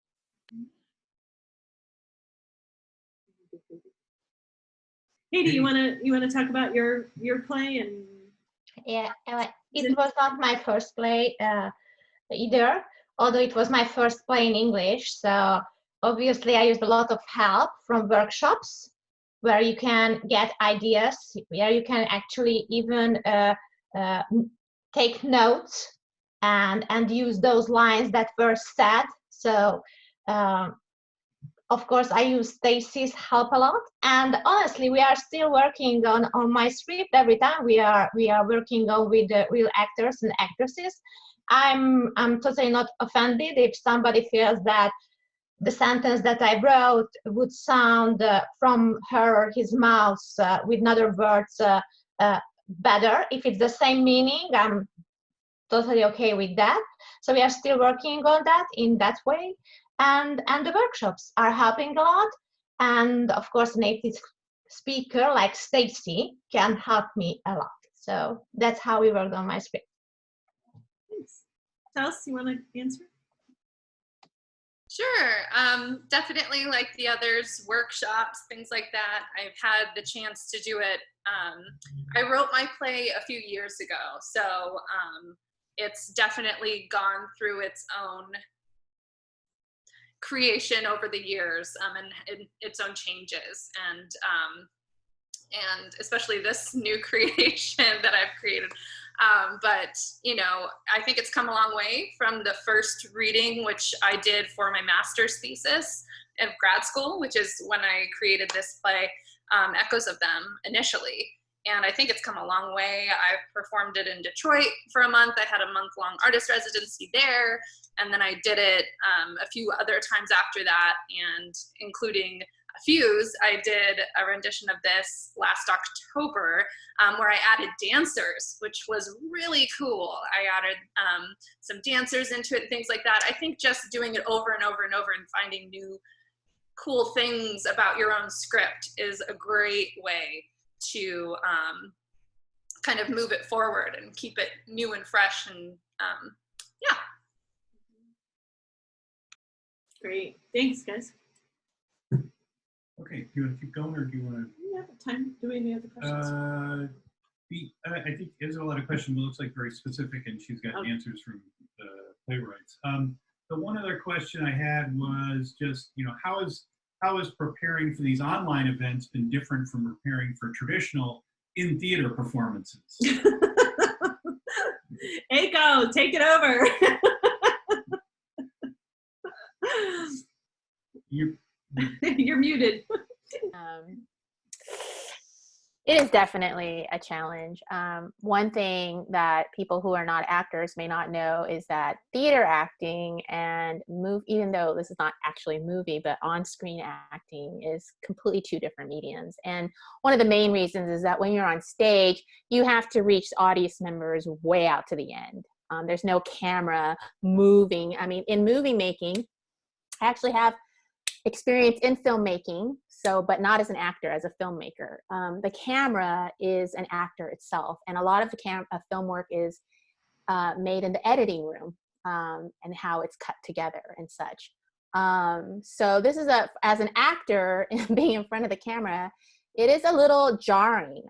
Katie, you wanna talk about your play? And yeah, it was not my first play either, although it was my first play in English. So obviously I used a lot of help from workshops where you can get ideas, where you can actually even take notes and use those lines that were said. So of course I use Stacy's help a lot, and honestly we are still working on my script. Every time we are working on with the real actors and actresses. I'm totally not offended if somebody feels that the sentence that I wrote would sound from his mouth with other words better. If it's the same meaning, I'm totally okay with that. So we are still working on that in that way. And the workshops are helping a lot. And of course, native speaker like Stacy can help me a lot. So that's how we worked on my script. Thanks. Chelsea, you want to answer? Sure. Definitely like the others, workshops, things like that. I've had the chance to do it. I wrote my play a few years ago, so it's definitely gone through its own creation over the years and its own changes. And especially this new creation that I've created. But, I think it's come a long way from the first reading, which I did for my master's thesis of grad school, which is when I created this play, Echoes of Them, initially. And I think it's come a long way. I've performed it in Detroit for a month. I had a month-long artist residency there. And then I did it a few other times after that, and including Fuse, I did a rendition of this last October where I added dancers, which was really cool. I added some dancers into it and things like that. I think just doing it over and over and over and finding new cool things about your own script is a great way to kind of move it forward and keep it new and fresh. And yeah. Great. Thanks, guys. Okay, do you want to keep going, or do you want to? Do we have time? Do we have any other questions? I think there's a lot of questions, but it looks like very specific, and she's got answers from the playwrights. The one other question I had was just, how is preparing for these online events been different from preparing for traditional in-theater performances? Eiko, take it over. You're muted. It is definitely a challenge. One thing that people who are not actors may not know is that theater acting and even though this is not actually a movie, but on-screen acting is completely two different mediums. And one of the main reasons is that when you're on stage, you have to reach audience members way out to the end. There's no camera moving. I mean, in movie making, I actually have experience in filmmaking, but not as an actor, as a filmmaker. The camera is an actor itself, and a lot of the film work is made in the editing room and how it's cut together and such. So this is as an actor being in front of the camera, it is a little jarring.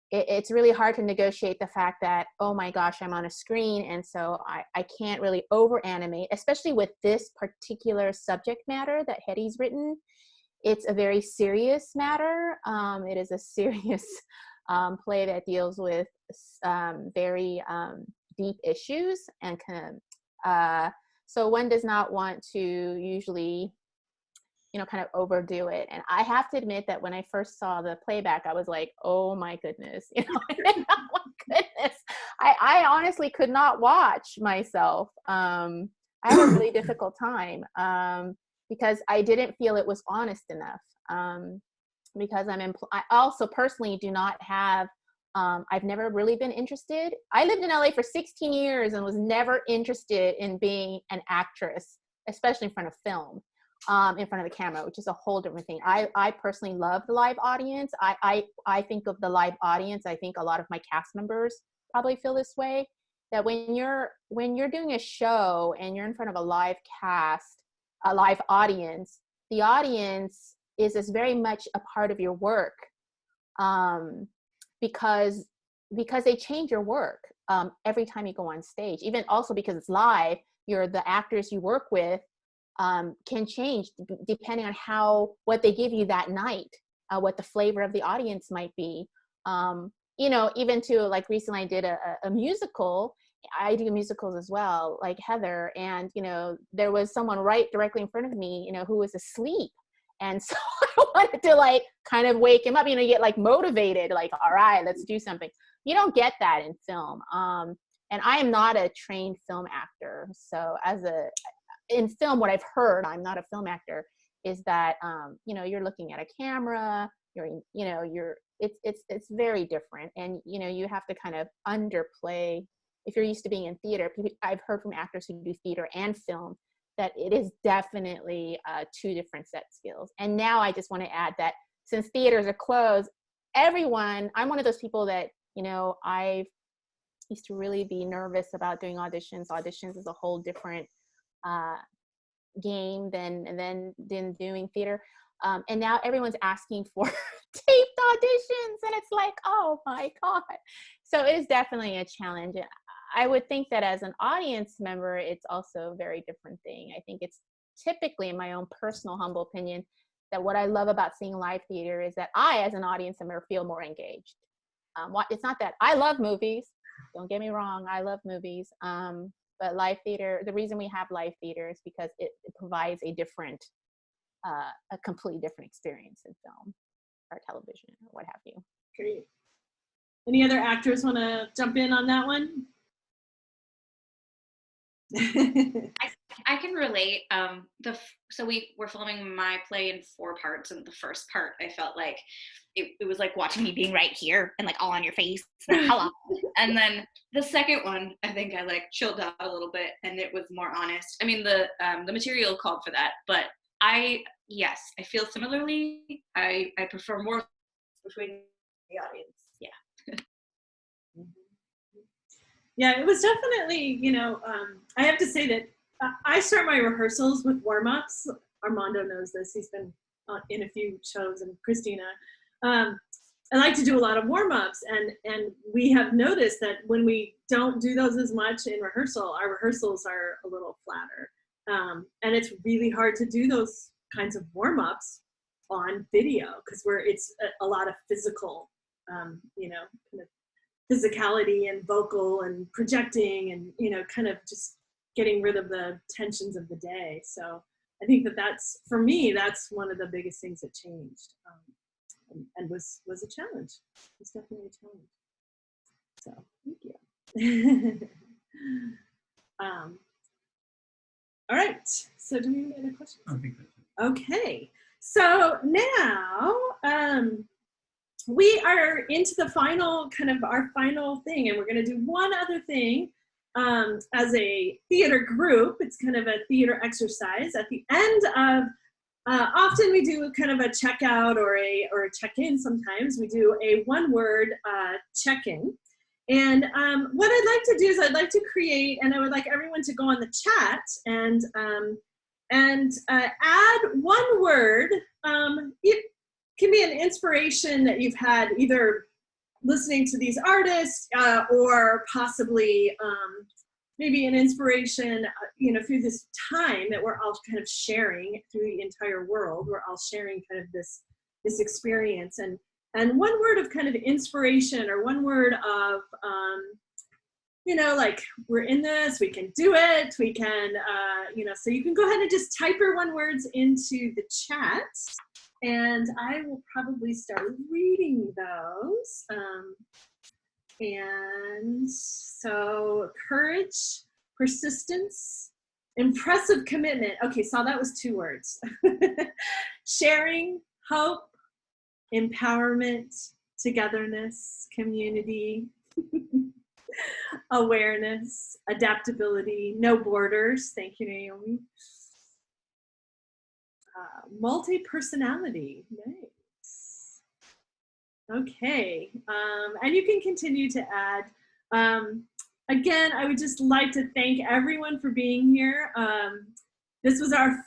It's really hard to negotiate the fact that, oh my gosh, I'm on a screen, and so I can't really over animate, especially with this particular subject matter that Hetty's written. It's a very serious matter. It is a serious play that deals with very deep issues, and so one does not want to usually, kind of overdo it. And I have to admit that when I first saw the playback, I was like, oh my goodness, oh my goodness. I honestly could not watch myself. I had a really difficult time because I didn't feel it was honest enough. Because I also personally do not have, I've never really been interested. I lived in LA for 16 years and was never interested in being an actress, especially in front of film. In front of the camera, which is a whole different thing. I personally love the live audience. I think of the live audience. I think a lot of my cast members probably feel this way, that when you're doing a show and you're in front of a live cast, a live audience, the audience is very much a part of your work, because they change your work every time you go on stage. Even also because it's live, the actors you work with can change depending on what they give you that night, what the flavor of the audience might be. Even to, like, recently I did a musical. I do musicals as well, like Heather, and there was someone right directly in front of me, who was asleep, and so I wanted to, like, kind of wake him up. You get, like, motivated, like, all right, let's do something. You don't get that in film, and I am not a trained film actor, so in film, what I've heard, I'm not a film actor, is that you're looking at a camera, it's very different, and you have to kind of underplay. If you're used to being in theater, I've heard from actors who do theater and film that it is definitely two different set skills. And now I just want to add that since theaters are closed, I'm one of those people that I used to really be nervous about doing auditions. Auditions is a whole different game than doing theater, and now everyone's asking for taped auditions, and it's like, oh my god. So it is definitely a challenge. I would think that as an audience member, it's also a very different thing. I think it's typically, in my own personal humble opinion, that what I love about seeing live theater is that I, as an audience member, feel more engaged. It's not that I love movies, don't get me wrong, I love movies, but live theater, the reason we have live theater is because it provides a completely different experience in film or television or what have you. Great. Any other actors want to jump in on that one? I can relate. So we were filming my play in 4 parts, and the first part I felt like it was like watching me being right here and like all on your face. Hello. And then the second one, I think I like chilled out a little bit, and it was more honest. I mean, the material called for that, but I feel similarly. I prefer more between the audience. Yeah. Yeah, it was definitely, I have to say that I start my rehearsals with warm-ups. Armando knows this. He's been in a few shows, and Christina. I like to do a lot of warm-ups, and we have noticed that when we don't do those as much in rehearsal, our rehearsals are a little flatter. And it's really hard to do those kinds of warm-ups on video because it's a lot of physical, kind of physicality and vocal and projecting and, kind of just getting rid of the tensions of the day. So I think that's, for me, that's one of the biggest things that changed and was a challenge. It's definitely a challenge. So thank you. All right, so do we have any other questions? I think that's it. Okay, so now we are into the final, our final thing, and we're gonna do one other thing as a theater group. It's kind of a theater exercise. At the end of, often we do kind of a checkout or a check-in sometimes. We do a one-word check-in. And what I'd like to do is I'd like to create, and I would like everyone to go on the chat and and add one word. It can be an inspiration that you've had either listening to these artists or possibly maybe an inspiration, through this time that we're all kind of sharing through the entire world. We're all sharing kind of this experience, and one word of kind of inspiration, or one word of, like, we're in this, we can do it, we can, so you can go ahead and just type your one words into the chat, and I will probably start reading those. And so courage, persistence, impressive commitment. Okay, so that was 2 words. Sharing, hope, empowerment, togetherness, community, awareness, adaptability, no borders. Thank you, Naomi. Multi-personality. Nice. Okay, and you can continue to add. Again, I would just like to thank everyone for being here. This was our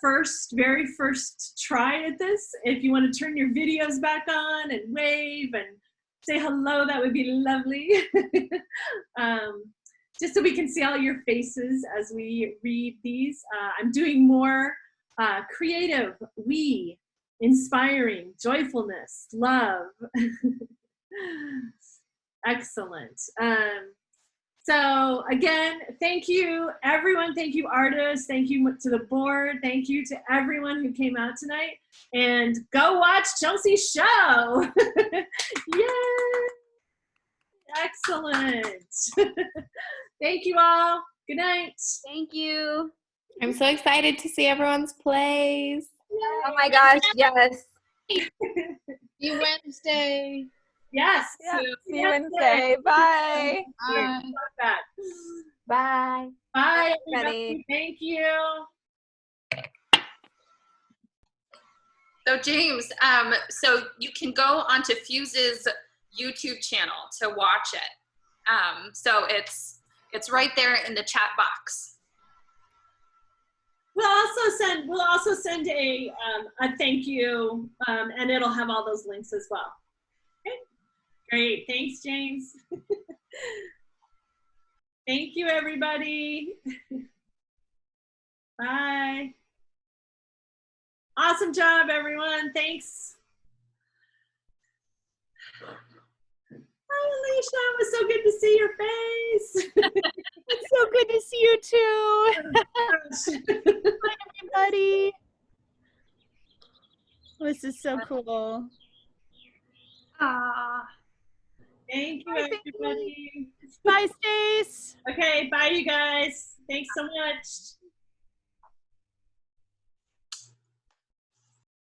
very first try at this. If you want to turn your videos back on and wave and say hello, that would be lovely. Just so we can see all your faces as we read these. I'm doing more creative, inspiring, joyfulness, love. Excellent. So again, thank you, everyone. Thank you, artists. Thank you to the board. Thank you to everyone who came out tonight. And go watch Chelsea's show. Yay! Excellent. Thank you all. Good night. Thank you. I'm so excited to see everyone's plays. Oh my gosh, yes. See you Wednesday. Yes. Yeah. See you Wednesday. Bye. Bye. Bye. Bye, everybody. Thank you. So James, so you can go onto Fuse's YouTube channel to watch it. So it's right there in the chat box. We'll also send a thank you, and it'll have all those links as well. Okay. Great. Thanks, James. Thank you, everybody. Bye. Awesome job, everyone. Thanks. Hi, Alicia. It was so good to see your face. It's so good to see you too. Bye, everybody. This is so cool. Thank you, everybody. Bye, Stace. Okay, bye, you guys. Thanks so much.